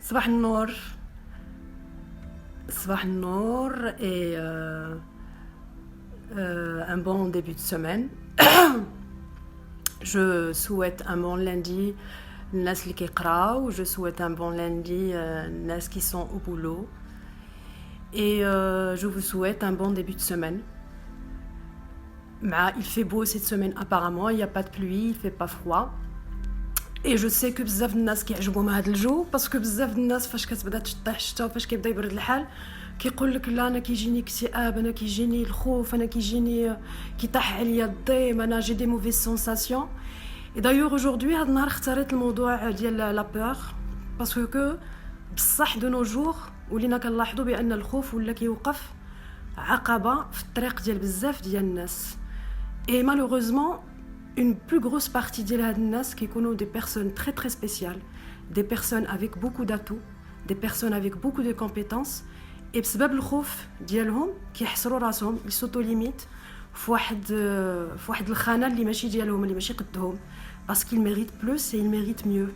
صباح النور. صباح النور et un bon début de semaine. Je souhaite un bon lundi للناس اللي كيقراو. Je souhaite un bon lundi للناس qui sont au boulot. Et je vous souhaite un bon début de semaine. Il fait beau cette semaine apparemment, il n'y a pas de pluie, il fait pas froid. Et je sais que بزاف الناس كيعجبهم هذا الجو باسكو بزاف الناس فاش كتبدا تطيح الشتا وفاش كيبدا يبرد الحال كيقول لك لا انا كيجيني اكتئاب، انا كيجيني الخوف، انا كيجيني كيطيح عليا الضيم، انا جي دي موفيز سونساسيون. Et d'ailleurs aujourd'hui هذا النهار اختاريت الموضوع ديال لا بور باسكو بصح دو نو جور ولينا كنلاحظوا بان الخوف ولا كيوقف عقبه في الطريق ديال بزاف ديال الناس. Et malheureusement une plus grosse partie ديال هاد الناس كيكونوا des personnes très très spéciales, des personnes avec beaucoup d'atouts, des personnes avec beaucoup de compétences. Et بسبب الخوف ديالهم كيحصروا راسهم ils s'auto-limitent في واحد الخانه اللي ماشي ديالهم، اللي ماشي قدهم، parce qu'ils méritent plus et ils méritent mieux.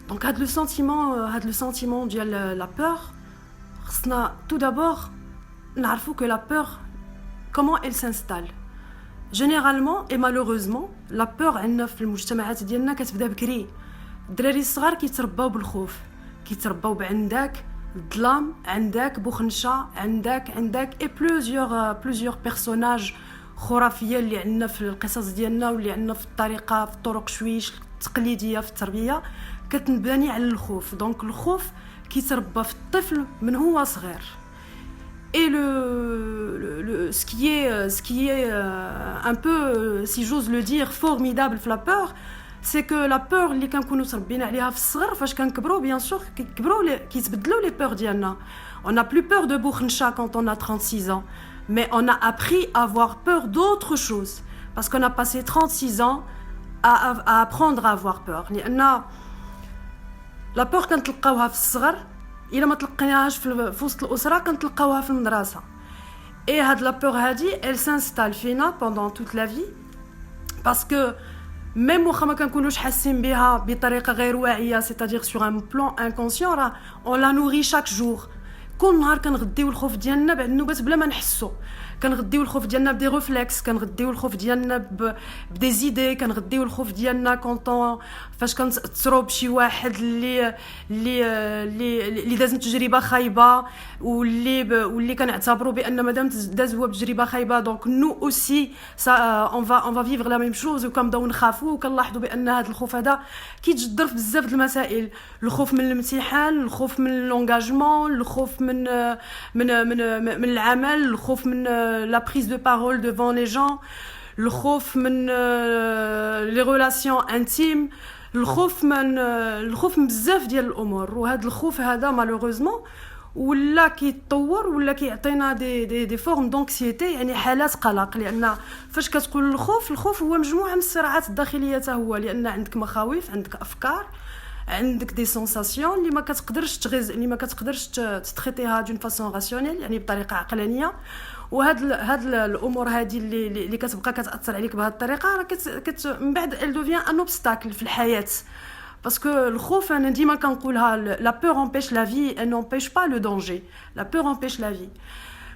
Donc هاد le sentiment ديال la peur خصنا tout d'abord نعرفوا que la peur comment elle s'installe. Généralement et malheureusement la peur عندنا في المجتمعات ديالنا كتبدا بكري. الدراري الصغار كيترباو بالخوف، كيترباو بعندك الظلام، عندك بوخنشه، عندك et plusieurs personnages خرافيه اللي عندنا في القصص ديالنا واللي عندنا في الطريقه في الطرق شويش التقليديه في التربيه كتنبني على الخوف. دونك الخوف كيتربى في الطفل من هو صغير. Et ce qui est un peu, si j'ose le dire, formidable في la peur, c'est que la peur اللي كنكونوا تربينا عليها في الصغر فاش كنكبروا bien sûr كيتبدلوا les peurs ديالنا. On n'a plus peur de بوخنشا quand on a 36 ans, mais on a appris à avoir peur d'autre chose parce qu'on a passé 36 ans à apprendre à avoir peur. لأن la peur كنتلقاوها في الصغر إلا ما تلقيناهاش في وسط الأسرة كنتلقاوها في المدرسة. Et هاد la peur هادي elle s'installe فينا pendant toute la vie parce que même واخا ما كنكونوش حاسين بها بطريقة غير واعية c'est-à-dire sur un plan inconscient راه on la nourrit chaque jour. كل نهار كنغديو الخوف ديالنا بعد النوبات بلا ما نحسو، كنغديو الخوف ديالنا بدي ريفلكس، كنغديو الخوف ديالنا بدي زيدي، كنغديو الخوف ديالنا كونطون فاش كنتصرو بشي واحد اللي داز تجربه خايبه واللي كنعتبروا بان مادام داز هو بتجربه خايبه دونك نو اوسي اون فا فيفر لا ميم شوز وكنبداو نخافوا وكنلاحظوا بان هذا الخوف هذا كيتجدر في بزاف د المسائل. الخوف من الامتحان، الخوف من لونغاجمون، الخوف من العمل، الخوف من la prise de parole devant les gens, الخوف من les relations intimes، الخوف من بزاف ديال الامور. وهذا الخوف هذا malheureusement ولا كيتطور ولا كيعطينا دي فورم دونكسيتي، يعني حالات قلق. لان فاش كتقول الخوف هو مجموعه من الصراعات الداخليه حتى هو، لان عندك مخاوف، عندك افكار، عندك دي سونساسيون اللي ما كتقدرش تتريتيها دون فاسون راسيونيل، يعني بطريقه عقلانيه. وهاد الامور هذه اللي كتبقى كتاثر عليك بهذه الطريقه راه من بعد elle devient un obstacle في الحياه. باسكو الخوف انا ديما كنقولها la peur empêche la vie, elle n'empêche pas le danger. La peur empêche la vie.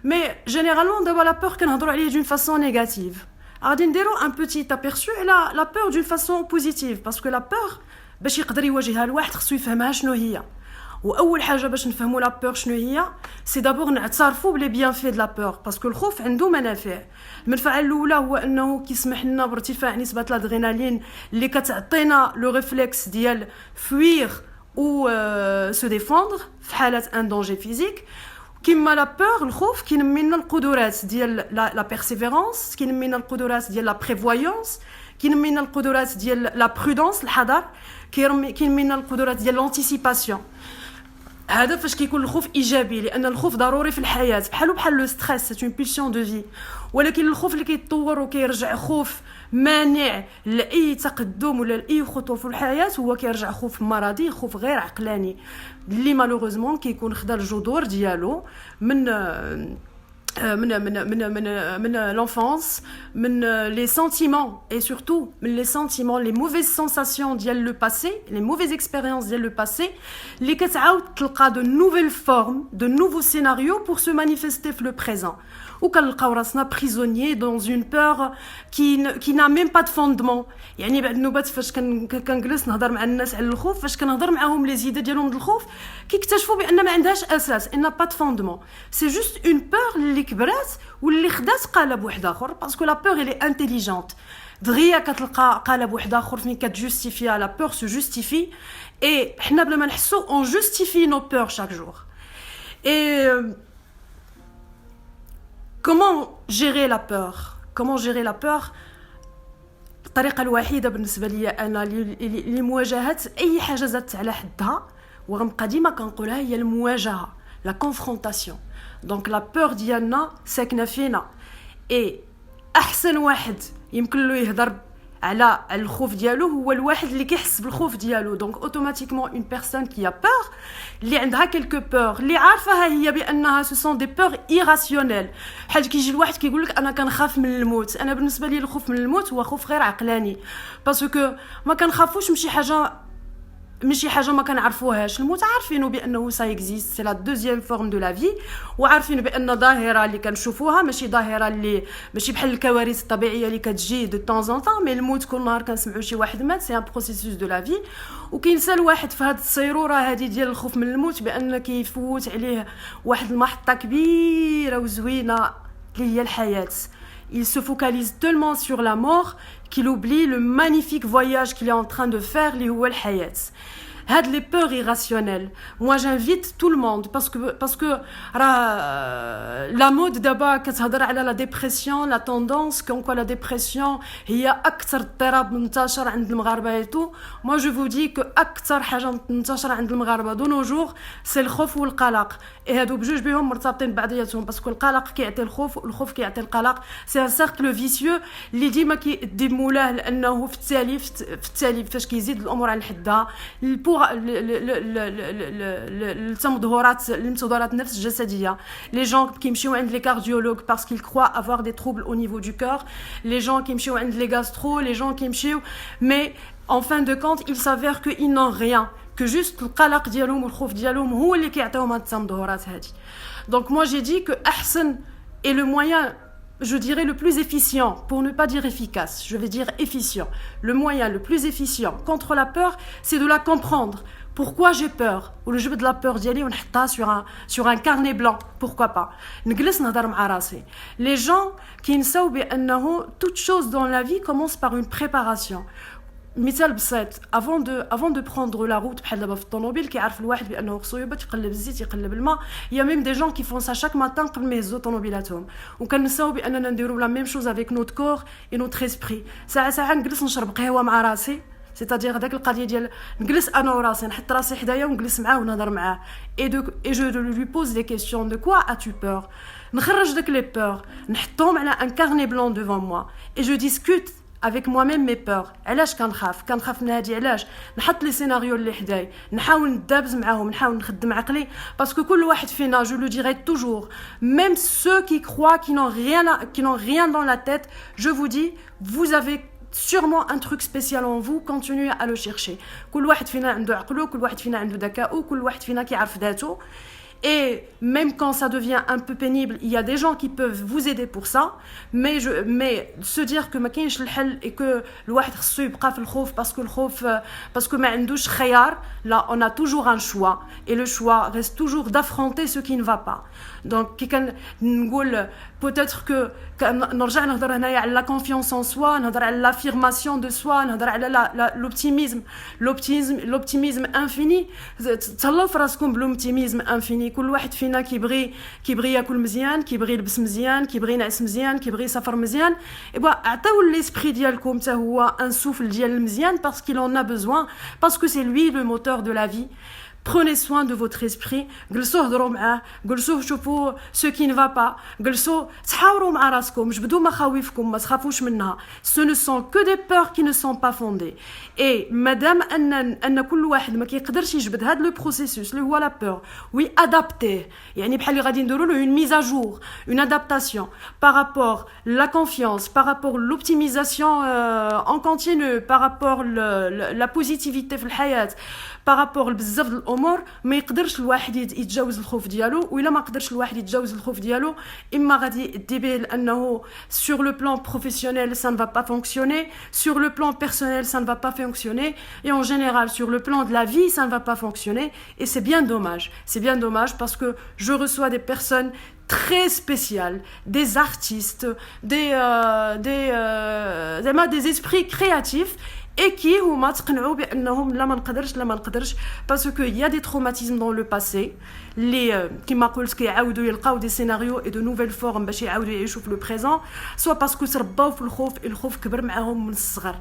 Mais généralement دابا la peur كنهضروا عليه d'une façon négative. غادي نديرو un petit aperçu على la peur d'une façon positive parce que la peur باش يقدر يواجهها الواحد خصو يفهمها شنو هي. واول حاجه باش نفهموا لا بور شنو هي سي دابور نعترفوا بلي بيان في د لا بور باسكو الخوف عنده منافع. المنفعه الاولى هو انه كيسمح لنا بارتفاع نسبه الادرينالين اللي كتعطينا لو ريفلكس ديال فوير او سو ديفوندر في حاله ان دونجي فيزيك. كيما لا بور الخوف كينمي لنا القدرات ديال لا بيرسيفيرونس، كينمي لنا القدرات ديال لا بريفويونس، كينمي لنا القدرات ديال لا برودونس الحذر، كينمي لنا القدرات ديال لونتيسيباسيون. هذا فاش كيكون الخوف ايجابي، لان الخوف ضروري في الحياه بحال لو ستريس سي اون بولسيون دو في. ولكن الخوف اللي كيتطور وكيرجع خوف مانع لاي تقدم ولا لاي خطوه في الحياه هو كيرجع خوف مرضي، خوف غير عقلاني اللي مالوغوزمون كيكون خدا الجذور ديالو l'enfance, les sentiments et surtout les sentiments, les mauvaises sensations ديال le passé, les mauvaises expériences ديال le passé, اللي كتعاود تلقى de nouvelles formes, de nouveaux scénarios pour se manifester في le présent. وكنلقاو راسنا prisonniers dans une peur qui n'a même pas de fondement. يعني بعد النوبات فاش كنجلس نهضر مع الناس على الخوف، فاش كنهضر معاهم لي زيده ديالهم د الخوف كيكتشفوا بان ما عندهاش اساس، ان با de fondement. C'est juste une peur اللي كبرات واللي خدات قالب واحد اخر، باسكو لا peur elle est intelligente. دغيا كتلقى قالب واحد اخر فين كتجوستيفيا، لا peur se justifie et حنا بلا ما نحسو on justifie nos peurs chaque jour. Et comment gérer la peur? Comment gérer la peur? الطريقة الوحيدة بالنسبة لي أنا لمواجهة أي حاجة زادت على حدها وغنبقى ديما كنقولها هي المواجهة، la confrontation. Donc la peur ديالنا ساكنة فينا، et أحسن واحد يمكن له يهضر على الخوف ديالو هو الواحد اللي كيحس بالخوف ديالو. دونك اوتوماتيكمون اون بيرسون كي ا بور، اللي عندها كلكو بور، اللي عارفاها هي بانها سو سون دي بور ايراسيونيل. بحال كيجي الواحد كيقول لك انا كنخاف من الموت. انا بالنسبه لي الخوف من الموت هو خوف غير عقلاني، باسكو ما كنخافوش من شي حاجه ما كنعرفوهاش. الموت عارفينه بانه سا اكزيست، سي لا دوزيام فورم دو لا في، وعارفين بان ظاهره اللي كنشوفوها ماشي ظاهره اللي ماشي بحال الكوارث الطبيعيه اللي كتجي دو طون زون طون. مي الموت كل نهار كنسمعوا شي واحد مات، سي ان بروسيسوس دو لا في. وكينسى الواحد في هذه الصيروره هذه ديال الخوف من الموت بان كيفوت عليه واحد المحطه كبيره وزوينه اللي هي الحياه. Il se focalise tellement sur la mort qu'il oublie le magnifique voyage qu'il est en train de faire, li huwa al-hayat. هاد les peurs irrationnelles. Moi j'invite tout le monde parce que la mode d'abord كتهضر على la dépression, la tendance comme quoi la dépression هي أكثر اضطراب منتشر عند المغاربة et tout. Moi je vous dis que أكثر حاجة منتشرة عند المغاربة de nos jours c'est الخوف والقلق. et هادو بجوج بهم مرتبطين ببعضياتهم، باسكو القلق كيعطي الخوف والخوف كيعطي القلق. سي ان سيركل فيسيو اللي ديما كيدي مولاه، لانه في التالي فاش كيزيد الامور على حدها التمظهرات النفس الجسديه. لي جون كيمشيو عند لي كارديولوج باسكو ils croient avoir des troubles au niveau du cœur. les gens كيمشيو عند لي gastro, les gens كيمشيو mais en fin de compte il s'avère que ils n'ont rien, que juste القلق ديالهم والخوف ديالهم هو اللي كيعطيوهم هاد التمظهرات هادي. Donc moi j'ai dit que أحسن est le moyen, je dirais le plus efficient, pour ne pas dire efficace, je vais dire efficient. Le moyen le plus efficient contre la peur, c'est de la comprendre. Pourquoi j'ai peur? Ou le jeu de la peur ديالي ونحطها sur un carnet blanc, pourquoi pas. نجلس نهضر مع راسي. Les gens كينساو بأنه toute chose dans la vie commence par une préparation. مثال بسيط، avant de prendre la route بحال دابا في الطوموبيل كيعرف الواحد بانه خصو يهبط يقلب الزيت يقلب الماء. يا ميم دي جون كي فون سا شاك ماتان قبل ما يهزوا طوموبيلاتهم. وكنساو باننا نديروا لا ميم شوز افيك نوت كور اي نوت اسبري. ساعه نجلس نشرب قهوه مع راسي، سيتادير هذاك القضيه ديال نجلس انا وراسي نحط راسي حدايا ونجلس معاه ونهضر معاه اي جو لوي بوز دي كيسيون دو كوا ا تو بور. نخرج داك لي بور نحطهم على ان كارني بلون devant moi et je discute avec moi-même mes peurs. علاش كنخاف من هادي؟ علاش نحط لي سيناريو اللي حداي، نحاول ندابز معاهم، نحاول نخدم عقلي. باسكو كل واحد فينا، je le dirai toujours, même ceux qui croient qui n'ont rien dans la tête, je vous dis, vous avez sûrement un truc spécial en vous, continuez à le chercher. كل واحد فينا عنده عقله، كل واحد فينا عنده ذكاء، كل واحد فينا كيعرف ذاته. Et même quand ça devient un peu pénible, il y a des gens qui peuvent vous aider pour ça, mais se dire que ما كاينش الحل et que الواحد خصو يبقى في الخوف parce que ما عندوش خيار. Là on a toujours un choix et le choix reste toujours d'affronter ce qui ne va pas. Donc كي كنقول peut-être que نرجع نهضر هنايا على la confiance en soi، نهضر على l'affirmation de soi، نهضر على l'optimisme infini. تهلاو في راسكم بالoptimisme infini. كل واحد فينا كيبغي ياكل مزيان، كيبغي يلبس مزيان، كيبغي ينعس مزيان، كيبغي يسافر مزيان. عطيو ليسبري ديالكم حتى هو ان سوفل ديال المزيان parce qu'il en a besoin, parce que c'est lui le moteur de la vie. Prenez soin de votre esprit. جلسوا هضروا معاه. جلسوا شوفوا ce qui ne va pas. جلسوا تحاوروا مع راسكم. جبدوا مخاوفكم. ما تخافوش منها. Ce ne sont que des peurs qui ne sont pas fondées. Et madame أن كل واحد ما كيقدرش يجبد هذا لو بروسيسوس اللي هو لا بور ويادابتيه. يعني بحال اللي غادي نديروا له une mise à jour, une adaptation par rapport la confiance, par rapport l'optimisation en continu, par rapport la positivité في الحياة, par rapport لبزاف د الامور. ما يقدرش الواحد يتجاوز الخوف ديالو. وإلا ما قدرش الواحد يتجاوز الخوف ديالو اما غادي يدي به لانه sur le plan professionnel ça ne va pas fonctionner, sur le plan personnel ça ne va pas fonctionner, et en général sur le plan de la vie ça ne va pas fonctionner. Et c'est bien dommage parce que je reçois des personnes très spéciales, des artistes, des esprits créatifs et qui هما تقنعوا بانهم لا ما نقدرش parce que il y a des traumatismes dans le passé اللي كما قلت كيعاودوا يلقاو دي سيناريو et de nouvelles formes باش يعاودوا يعيشوا في le présent, soit parce que ترباو في الخوف كبر معاهم من الصغر.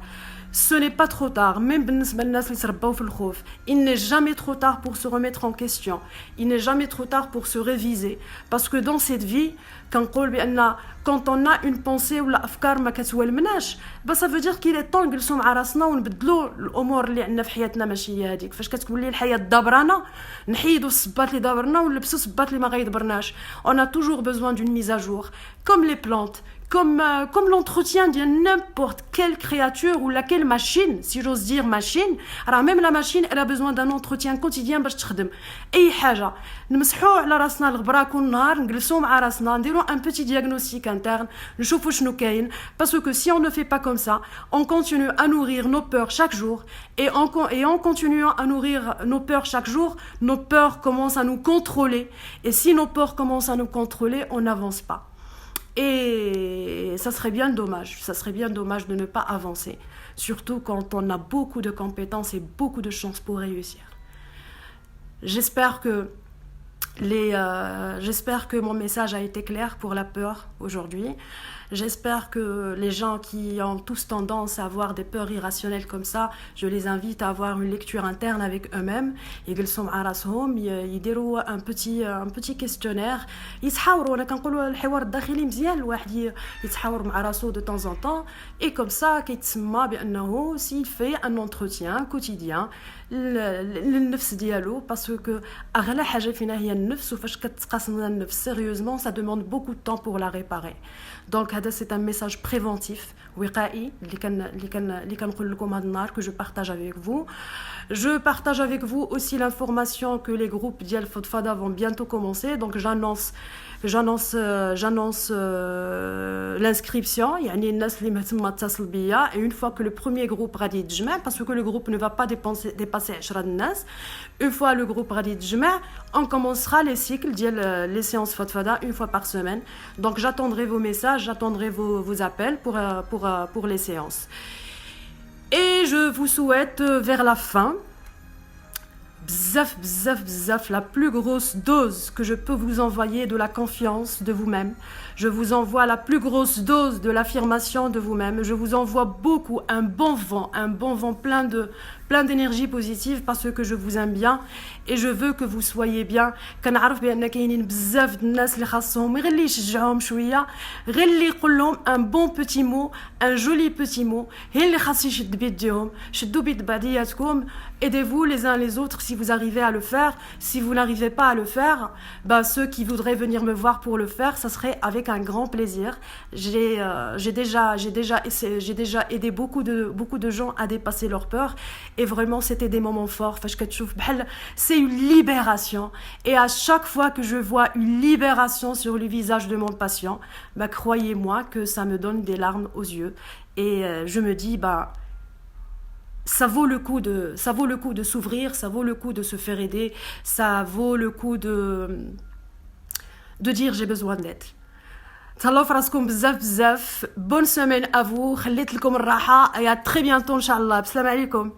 Ce n'est pas trop tard, même بالنسبة للناس اللي ترباو في الخوف. Il n'est jamais trop tard pour se remettre en question. Il n'est jamais trop tard pour se réviser. Parce que dans cette vie, كنقول بأن quand on a une pensée ولا أفكار ما كتولمناش, ça veut dire qu'il est temps نجلسوا مع راسنا ونبدلوا الأمور اللي عندنا في حياتنا. ماشي هي هذيك فاش كتولي الحياة دابرانا نحيدوا الصباط اللي دابرنا ونلبسوا الصباط اللي ما غيدبرناش. On a toujours besoin d'une mise à jour, comme les plantes. Comme l'entretien de n'importe quelle créature ou laquelle machine, si j'ose dire machine. Alors même la machine, elle a besoin d'un entretien quotidien باش تخدم. أي حاجة نمسحوا على راسنا الغبراك والنهار, نجلسوا مع راسنا, نديروا un petit diagnostic interne, نشوفوا شنو كاين. Parce que si on ne fait pas comme ça, on continue à nourrir nos peurs chaque jour. Et en continuant à nourrir nos peurs chaque jour, nos peurs commencent à nous contrôler. Et si nos peurs commencent à nous contrôler, on n'avance pas. Et ça serait bien dommage de ne pas avancer, surtout quand on a beaucoup de compétences et beaucoup de chances pour réussir. J'espère que mon message a été clair pour la peur aujourd'hui. J'espère que les gens qui ont tous tendance à avoir des peurs irrationnelles comme ça, je les invite à avoir une lecture interne avec eux-mêmes. يجلسوا مع راسهم يديروا un petit questionnaire. يتحاوروا, انا كنقولوا الحوار الداخلي مزيان الواحد يتحاور مع راسو de temps en temps. Et comme ça كيتسمى بانه s'il fait un entretien quotidien للنفس ديالو, parce que اغلى حاجه فينا هي النفس, وفاش كتقاسم النفس sérieusement ça demande beaucoup de temps pour la réparer. Donc c'est un message préventif وقائي اللي كنقول لكم هذا النهار que je partage avec vous. Je partage avec vous aussi l'information que les groupes ديال فضفضة vont bientôt commencer. Donc j'annonce l'inscription, يعني الناس اللي مهتمه تتصل بيا. Et une fois que le premier groupe غادي يتجمع, parce que le groupe ne va pas dépasser 10 الناس, une fois le groupe غادي يتجمع, on commencera les cycles ديال les séances فضفضة une fois par semaine. Donc j'attendrai vos messages, j'attendrai vos appels pour les séances. Et je vous souhaite vers la fin bzaf, la plus grosse dose que je peux vous envoyer de la confiance de vous-même. Je vous envoie la plus grosse dose de l'affirmation de vous-même. Je vous envoie beaucoup, un bon vent plein d'énergie positive, parce que je vous aime bien et je veux que vous soyez bien. كنعرف بان كاينين بزاف د الناس اللي خاصهم غير اللي يشجعهم شويه, غير اللي يقول لهم un bon petit mot, un joli petit mot, هي اللي خاص يشد بيديهم. شدوا بيد بعضياتكم. Aidez-vous les uns les autres si vous arrivez à le faire. Si vous n'arrivez pas à le faire, ceux qui voudraient venir me voir pour le faire, ça serait avec un grand plaisir. J'ai déjà aidé beaucoup de gens à dépasser leur peur, et vraiment c'était des moments forts. C'est une libération, et à chaque fois que je vois une libération sur le visage de mon patient, croyez-moi que ça me donne des larmes aux yeux, et je me dis ça vaut le coup de s'ouvrir, ça vaut le coup de se faire aider, ça vaut le coup de dire j'ai besoin d'aide. تهلاو في راسكم بزاف. Bonne semaine à vous. خليت لكم الراحه. et à très bientôt ان شاء الله. بسلام عليكم.